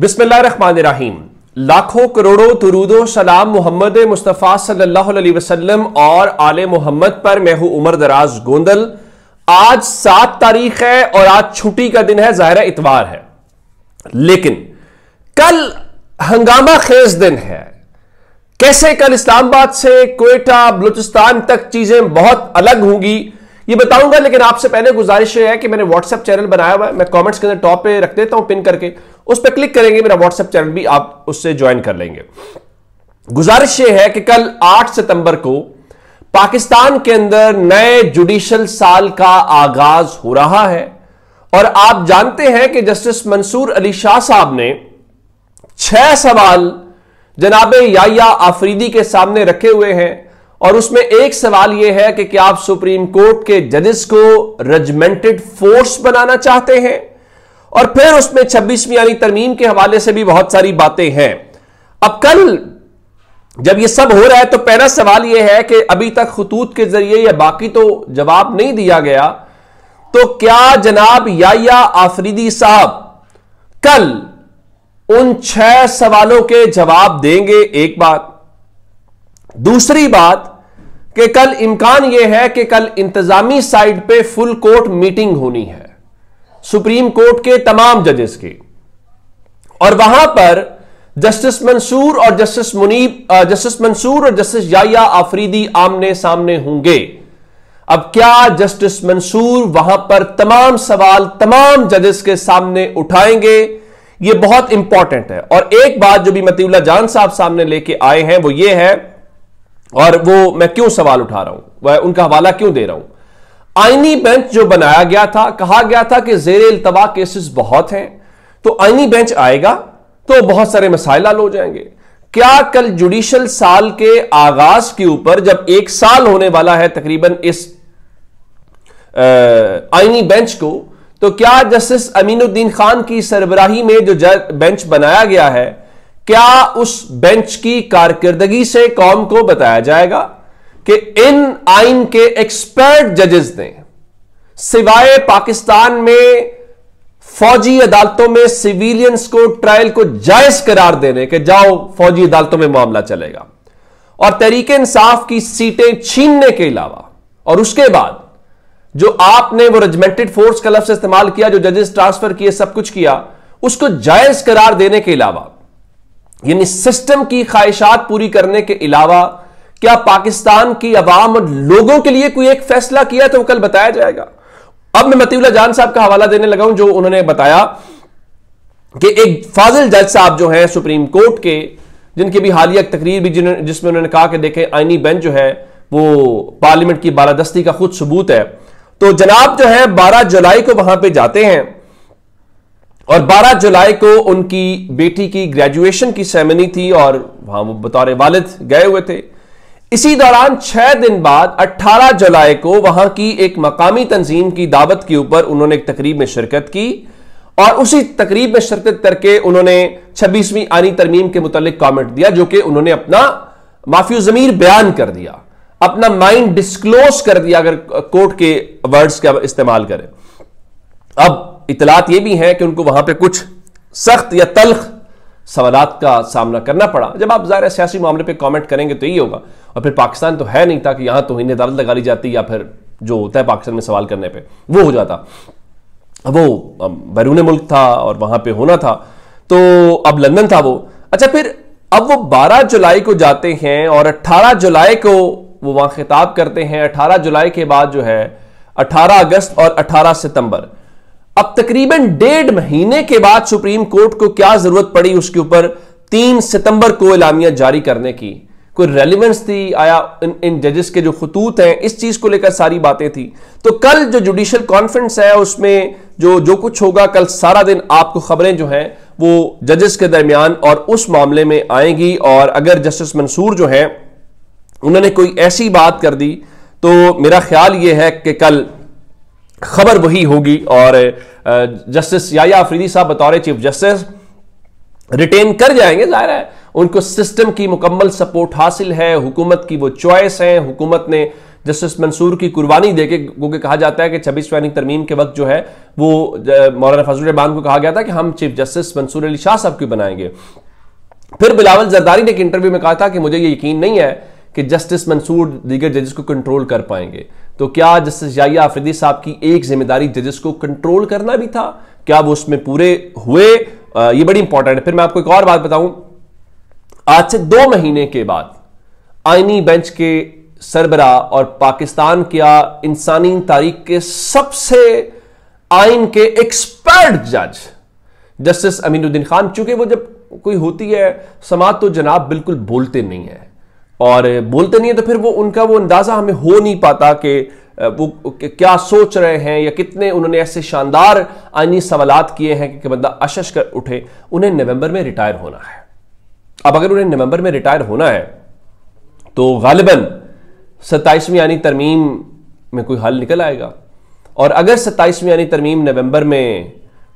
बिस्मिल्लाहिर्रहमानिर्रहीम। लाखों करोड़ों दुरूदो सलाम मोहम्मद मुस्तफ़ा सल्लल्लाहु अलैहि वसल्लम और आले मोहम्मद पर। मैं हूं उमर दराज गोंदल। आज 7 तारीख है और आज छुट्टी का दिन है, ज़ाहिर इतवार है, लेकिन कल हंगामा खेज दिन है। कैसे कल इस्लामाबाद से क्वेटा बलूचिस्तान तक चीजें बहुत अलग होंगी ये बताऊंगा, लेकिन आपसे पहले गुजारिश है कि मैंने व्हाट्सएप चैनल बनाया हुआ है, मैं कमेंट्स के अंदर टॉप पे रख देता हूं पिन करके, उस पर क्लिक करेंगे मेरा व्हाट्सएप चैनल भी आप उससे ज्वाइन कर लेंगे। गुजारिश यह है कि कल 8 सितंबर को पाकिस्तान के अंदर नए जुडिशल साल का आगाज हो रहा है और आप जानते हैं कि जस्टिस मंसूर अली शाह साहब ने 6 सवाल जनाब याह्या आफरीदी के सामने रखे हुए हैं और उसमें एक सवाल यह है कि क्या आप सुप्रीम कोर्ट के जजेस को रेजिमेंटेड फोर्स बनाना चाहते हैं, और फिर उसमें 26वीं यानी तरमीम के हवाले से भी बहुत सारी बातें हैं। अब कल जब यह सब हो रहा है तो पहला सवाल यह है कि अभी तक खतूत के जरिए या बाकी तो जवाब नहीं दिया गया, तो क्या जनाब याह्या आफरीदी साहब कल उन 6 सवालों के जवाब देंगे? एक बात। दूसरी बात कि कल इम्कान यह है कि कल इंतजामी साइड पे फुल कोर्ट मीटिंग होनी है सुप्रीम कोर्ट के तमाम जजेस की, और वहां पर जस्टिस मंसूर और जस्टिस याह्या आफरीदी आमने सामने होंगे। अब क्या जस्टिस मंसूर वहां पर तमाम सवाल तमाम जजेस के सामने उठाएंगे? यह बहुत इंपॉर्टेंट है। और एक बात जो भी मतीउल्लाह जान साहब सामने लेके आए हैं वो ये है, और वो मैं क्यों सवाल उठा रहा हूं, वह उनका हवाला क्यों दे रहा हूं। आईनी बेंच जो बनाया गया था, कहा गया था कि जेर इल्तवा केसेस बहुत हैं, तो आईनी बेंच आएगा तो बहुत सारे मसाइल हल हो जाएंगे। क्या कल जुडिशल साल के आगाज के ऊपर, जब 1 साल होने वाला है तकरीबन इस आईनी बेंच को, तो क्या जस्टिस अमीनुद्दीन खान की सरबराही में जो बेंच बनाया गया है, क्या उस बेंच की कारकर्दगी से कौम को बताया जाएगा कि इन आइन के एक्सपर्ट जजेस ने सिवाय पाकिस्तान में फौजी अदालतों में सिविलियंस को ट्रायल को जायज करार देने के जाओ फौजी अदालतों में मामला चलेगा, और तहरीक इंसाफ की सीटें छीनने के अलावा, और उसके बाद जो आपने वो रेजिमेंटेड फोर्स का लफ्ज इस्तेमाल किया, जो जजेस ट्रांसफर किए, सब कुछ किया, उसको जायज करार देने के अलावा, यानी सिस्टम की ख्वाहिशात पूरी करने के अलावा क्या पाकिस्तान की अवाम और लोगों के लिए कोई एक फैसला किया तो कल बताया जाएगा। अब मैं मतीउल्लाह जान साहब का हवाला देने लगा हूं, जो उन्होंने बताया कि एक फाजिल जज साहब जो है सुप्रीम कोर्ट के, जिनकी भी हालिया तकरीर भी जिसमें उन्होंने कहा कि देखें आईनी बेंच जो है वो पार्लियामेंट की बालादस्ती का खुद सबूत है, तो जनाब जो है 12 जुलाई को वहां पर जाते हैं और 12 जुलाई को उनकी बेटी की ग्रेजुएशन की सेरेमनी थी और वहां वो बतौर वालिद गए हुए थे। इसी दौरान 6 दिन बाद 18 जुलाई को वहां की एक मकामी तंजीम की दावत के ऊपर उन्होंने एक तकरीब में शिरकत की, और उसी तकरीब में शिरकत करके उन्होंने 26वीं आईनी तरमीम के मुतालिक कमेंट दिया, जो कि उन्होंने अपना माफी ज़मीर बयान कर दिया, अपना माइंड डिस्क्लोज कर दिया, अगर कोर्ट के वर्ड्स का इस्तेमाल करें। अब इतलात ये भी है कि उनको वहां पे कुछ सख्त या तल्ख सवालात का सामना करना पड़ा। जब आप ज़ाहिर सियासी मामले पे कमेंट करेंगे तो यही होगा, और फिर पाकिस्तान तो है नहीं था कि यहां तौहीन अदालत लगा ली जाती या फिर जो होता है पाकिस्तान में सवाल करने पे वो हो जाता। वो बैरून मुल्क था और वहां पे होना था, तो अब लंदन था वो। अच्छा, फिर अब वो 12 जुलाई को जाते हैं और 18 जुलाई को वो वहां खिताब करते हैं। 18 जुलाई के बाद जो है 18 अगस्त और 18 सितंबर, अब तकरीबन 1.5 महीने के बाद सुप्रीम कोर्ट को क्या जरूरत पड़ी उसके ऊपर 3 सितंबर को एलामिया जारी करने की? कोई रेलिवेंस थी? आया इन जजेस के जो खतूत हैं इस चीज को लेकर सारी बातें थी। तो कल जो जुडिशियल कॉन्फ्रेंस है उसमें जो कुछ होगा, कल सारा दिन आपको खबरें जो हैं वो जजेस के दरमियान और उस मामले में आएंगी। और अगर जस्टिस मंसूर जो है उन्होंने कोई ऐसी बात कर दी तो मेरा ख्याल यह है कि कल खबर वही होगी, और जस्टिस याह्या आफरीदी साहब बतौर चीफ जस्टिस रिटेन कर जाएंगे। जाहिर है उनको सिस्टम की मुकम्मल सपोर्ट हासिल है, हुकूमत की वो चॉइस है, हुकूमत ने جسٹس منصور کی قربانی دے کے، کیونکہ کہا جاتا ہے کہ 26ویں ترمیم کے وقت جو ہے وہ مولانا فضل الرحمان کو کہا گیا تھا کہ ہم چیف جسٹس منصور علی شاہ صاحب کو بنائیں گے. پھر بلاول زرداری نے ایک انٹرویو میں کہا تھا کہ مجھے یہ یقین نہیں ہے کہ جسٹس منصور دیگر ججز کو کنٹرول کر پائیں گے. تو کیا جسٹس یحییٰ آفریدی صاحب کی ایک ذمہ داری ججز کو کنٹرول کرنا بھی تھا؟ کیا وہ اس میں پورے ہوئے؟ یہ بڑی امپورٹنٹ ہے. پھر میں آپ کو ایک اور بات بتاؤں، آج سے 2 مہینے کے بعد آئینی بینچ کے سربراہ اور پاکستان کیا انسانی تاریخ کے سب سے آئین کے ایکسپرٹ جج جسٹس امین الدین خان، چونکہ وہ جب کوئی ہوتی ہے سماعت تو جناب بالکل بولتے نہیں ہیں، اور بولتے نہیں ہیں تو پھر وہ ان کا وہ اندازہ ہمیں ہو نہیں پاتا کہ وہ کیا سوچ رہے ہیں، یا کتنے انہوں نے ایسے شاندار آئینی سوالات کیے ہیں کہ بندہ اشش کر اٹھے. انہیں نومبر میں ریٹائر ہونا ہے. اب اگر انہیں نومبر میں ریٹائر ہونا ہے تو غالباً 27ویں آئینی ترمیم میں کوئی حل نکل آئے گا، اور اگر 27ویں آئینی ترمیم نومبر میں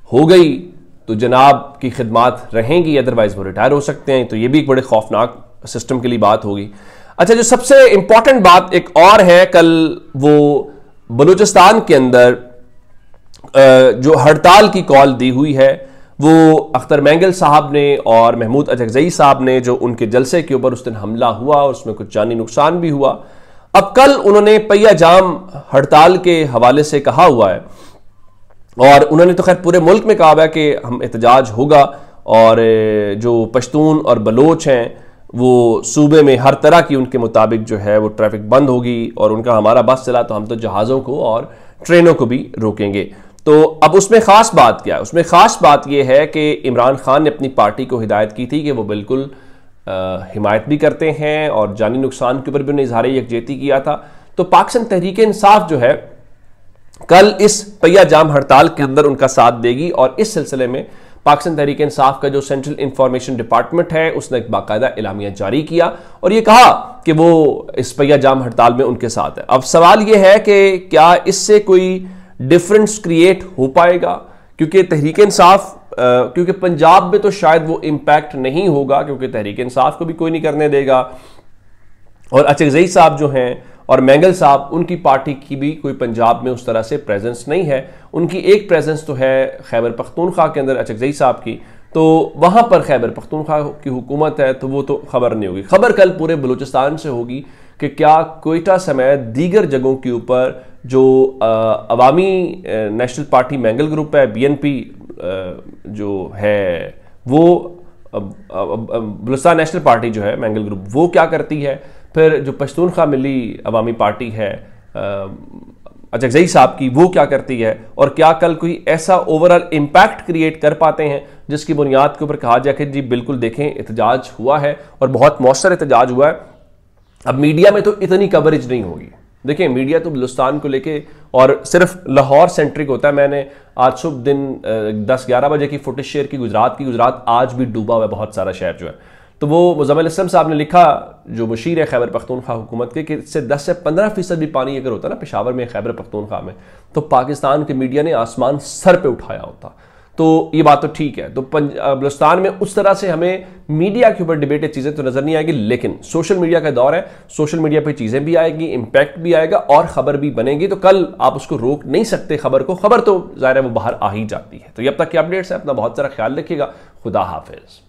ہو گئی تو جناب کی خدمات رہیں گی، ادروائز وہ ریٹائر ہو سکتے ہیں. تو یہ بھی ایک بڑے خوفناک سسٹم کے لیے بات ہوگی. اچھا، جو سب سے امپورٹنٹ بات ایک اور ہے، کل وہ بلوچستان کے اندر جو ہڑتال کی کال دی ہوئی ہے، وہ اختر مینگل صاحب نے اور محمود اچکزئی صاحب نے، جو ان کے جلسے کے اوپر اس دن حملہ ہوا اور اس میں کچھ جانی نقصان بھی ہوا. اب کل انہوں نے پہیہ جام ہڑتال کے حوالے سے کہا ہوا ہے، اور انہوں نے تو خیر پورے ملک میں کہا ہوا ہے کہ ہم احتجاج ہوگا، اور جو پشتون اور بلوچ ہیں وہ صوبے میں ہر طرح کی ان کے مطابق جو ہے وہ ٹریفک بند ہوگی، اور ان کا ہمارا بس چلا تو ہم تو جہازوں کو اور ٹرینوں کو بھی روکیں گے. تو اب اس میں خاص بات کیا ہے؟ اس میں خاص بات یہ ہے کہ عمران خان نے اپنی پارٹی کو ہدایت کی تھی کہ وہ بالکل حمایت بھی کرتے ہیں، اور جانی نقصان کے اوپر بھی انہیں اظہار یکجہتی کیا تھا. تو پاکستان تحریک انصاف جو ہے کل اس پہیہ جام ہڑتال کے اندر ان کا ساتھ دے گی، اور اس سلسلے میں پاکستان تحریک انصاف کا جو سینٹرل انفارمیشن ڈپارٹمنٹ ہے اس نے ایک باقاعدہ اعلامیہ جاری کیا اور یہ کہا کہ وہ اس پہیہ جام ہڑتال میں ان کے ساتھ ہے. اب سوال یہ ہے کہ کیا اس سے کوئی ڈیفرنس کریٹ ہو پائے گا؟ کیونکہ تحریک انصاف کیونکہ پنجاب میں تو شاید وہ امپیکٹ نہیں ہوگا، کیونکہ تحریک انصاف کو بھی کوئی نہیں کرنے دے گا، اور اچکزئی صاحب جو ہیں اور مینگل صاحب، ان کی پارٹی کی بھی کوئی پنجاب میں اس طرح سے پریزنس نہیں ہے. ان کی ایک پریزنس تو ہے خیبر پختونخوا کے اندر اچکزئی صاحب کی، تو وہاں پر خیبر پختونخوا کی حکومت ہے تو وہ تو خبر نہیں ہوگی. خبر کل پورے بلوچستان سے ہوگی کہ کیا کوئٹہ سمیت دیگر جگہوں کے اوپر جو عوامی نیشنل پارٹی مینگل گروپ ہے، بی این پی جو ہے، وہ بلوچستان نیشنل پارٹی جو ہے مینگل گروپ، وہ کیا کرتی ہے، پھر جو پشتونخوا ملی عوامی پارٹی ہے اچکزئی صاحب کی، وہ کیا کرتی ہے، اور کیا کل کوئی ایسا اوورال امپیکٹ کریٹ کر پاتے ہیں جس کی بنیاد کے اوپر کہا جائے کہ جی بالکل دیکھیں احتجاج ہوا ہے اور بہت مؤثر احتجاج ہوا ہے. اب میڈیا میں تو اتنی کوریج نہیں ہوگی. دیکھیں میڈیا تو بلوچستان کو لے کے اور صرف لاہور سینٹرک ہوتا ہے. میں نے آج صبح دن 10-11 بجے کی فوٹیج شیئر کی گجرات آج بھی ڈوبا ہوا ہے بہت سارا شہر جو ہے. تو وہ مزمل اسلم صاحب نے لکھا، جو مشیر ہے خیبر پختونخوا حکومت کے، کہ اس سے 10 سے 15% بھی پانی اگر ہوتا نا پشاور میں، خیبر پختونخوا میں، تو پاکستان کے میڈیا نے آسمان سر پہ اٹھایا ہوتا. تو یہ بات تو ٹھیک ہے. تو بلوچستان میں اس طرح سے ہمیں میڈیا کے اوپر ڈیبیٹڈ چیزیں تو نظر نہیں آئے گی، لیکن سوشل میڈیا کا دور ہے، سوشل میڈیا پہ چیزیں بھی آئے گی، امپیکٹ بھی آئے گا، اور خبر بھی بنے گی. تو کل آپ اس کو روک نہیں سکتے خبر کو. خبر تو ظاہر ہے وہ باہر آ ہی جاتی ہے. تو یہ اب تک کے اپڈیٹس ہیں. اپنا بہت سارا خیال رکھیے گا. خدا حافظ.